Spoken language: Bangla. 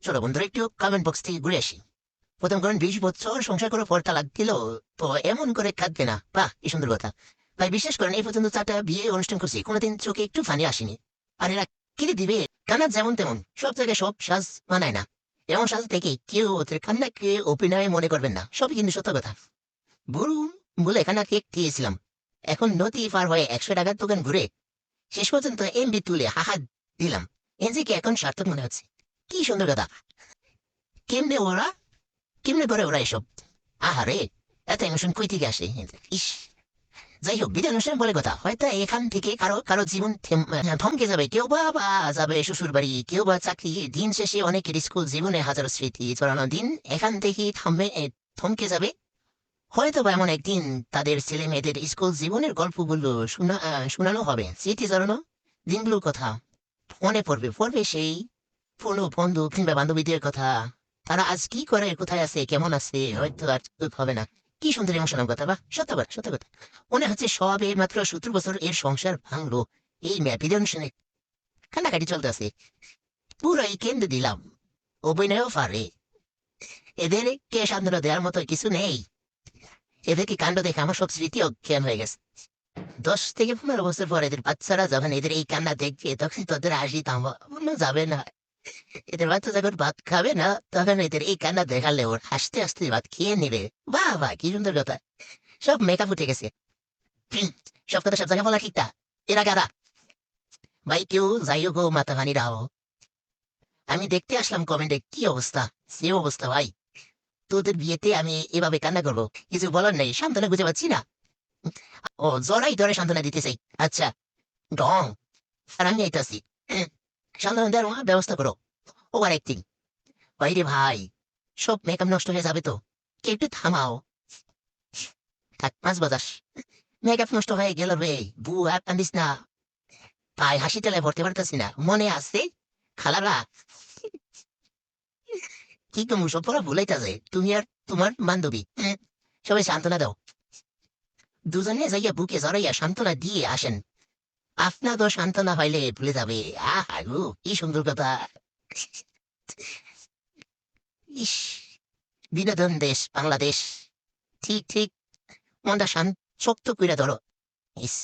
চলো বন্ধুরা একটু কমেন্ট বক্স থেকে ঘুরে আসি। প্রথম কারণ 20 বছর সংসার করে পর তালাক দিল, তো এমন করে কাঁদবে না? বাহ, কি সুন্দর কথা। ভাই বিশ্বাস করেন, এই পর্যন্ত 4টা বিয়ে অনুষ্ঠান করছি, কোনোদিন চোখে একটু ফানি আসেনি। আর এরা কিনে দিবে? কান্না যেমন তেমন, সব জায়গায় সব সাজ মানায় না। এমন সাজ থেকে কেউ ওদের কান্নাকে অভিনয় মনে করবেন না, সবই কিন্তু সত্য কথা। বলুন বলে কান্না কেক খেয়েছিলাম, এখন নদী পার হয়ে 100 টাকার দোকান ঘুরে শেষ পর্যন্ত এমবি তুলে হাহা দিলাম। এনজিকে এখন সার্থক মনে হচ্ছে। কি সুন্দর কথা। কেমনে ওরা, কেমনে করে ওরা এসব? আহারে, এত ইমোশন কই থেকে আসে? ইস। যাই হোক, বিদায় অনুষ্ঠান বলে কথা, হয়তো এখান থেকে কারো কারো জীবন থমকে যাবে। কেউ বা যাবে শ্বশুর বাড়ি, কেউ বা চাকরি। দিন শেষে অনেকের স্কুল জীবনে হাজারো স্মৃতি ছড়ানো দিন এখান থেকেই থমকে যাবে। হয়তো বা এমন একদিন তাদের ছেলে মেয়েদের স্কুল জীবনের গল্পগুলো শোনানো হবে, স্মৃতি জড়ানো দিনগুলোর কথা মনে পড়বে সেই পুরনো বন্ধু কিংবা বান্ধবীদের কথা। তারা আজ কি করে, কোথায় আছে, কেমন আছে, হয়তো আর চোখ হবে না। কি সুন্দর ইমোশনাল কথা, বা সত্য কথা, সত্য কথা। মনে হচ্ছে সবে মাত্র 17 বছর এর সংসার ভাঙলো। এই ম্যাপিডন শুনে কান্নাকাটি চলতে আছে। পুরোই কেন্দ্রে দিলাম। অভিনয়ও পারে। এদের কে সান্ত্বনা দেওয়ার মতো কিছু নেই। এদের কি কাণ্ড দেখে আমার সব স্মৃতি অজ্ঞান হয়ে গেছে। 10 থেকে 15 বছর পর এদের বাচ্চারা যখন এদের এই কান্না দেখবে, তখন তোদের হাসি থামানো যাবে না। এদের বাচ্চা যখন ভাত খাবে না, তখন এদের এই কান্না দেখালে ওর হাসতে হাসতে ভাত খেয়ে নেবে। বাহ বাহ, কি সুন্দর কথা। সব মেকআপ উঠে গেছে। হুম, সব কথা সব জায়গায় বলা ঠিক না। এরা কারা? ভাই কেউ যাই হোক, মাথা ভানি রাও। আমি দেখতে আসলাম কমেন্টে কি অবস্থা। সে অবস্থা ভাই। তোদের বিয়েতে আমি এভাবে কান্না করবো, কিছু বলার নেই, সান্ত্বনা বুঝে পাচ্ছি না। ও, জড়াই ধরে সান্ত্বনা দিতে চাই। আচ্ছা, ঢং। আর আমি আইতাছি। সান্ত্বনা দেওয়ার ব্যবস্থা করো। Over acting. বাইরে ভাই, সব মেকআপ নষ্ট হয়ে যাবে তো। কে একটু থামাও। থাক, 5 বাজাস। মেকআপ নষ্ট হয়ে গেল রে। বু আর কান্দিস না। ভাই হাসি তেলে ভরতে পারতেছি না, মনে আছে খালারা কি তুমি সব পড়া ভুলাইতা যায়, তুমি আর তোমার বান্ধবী। সবাই সান্ত্বনা দাও। দুজনে যাইয়া বুকে জড়াইয়া সান্ত্বনা দিয়ে আসেন। আপনাদের সান্ত্বনা হইলে ভুলে যাবে। আহা গো, কি সুন্দর কথা। ইস, বিনোদন দেশ বাংলাদেশ। ঠিক ঠিক, মনটা শক্ত কইরা ধরো। ইস।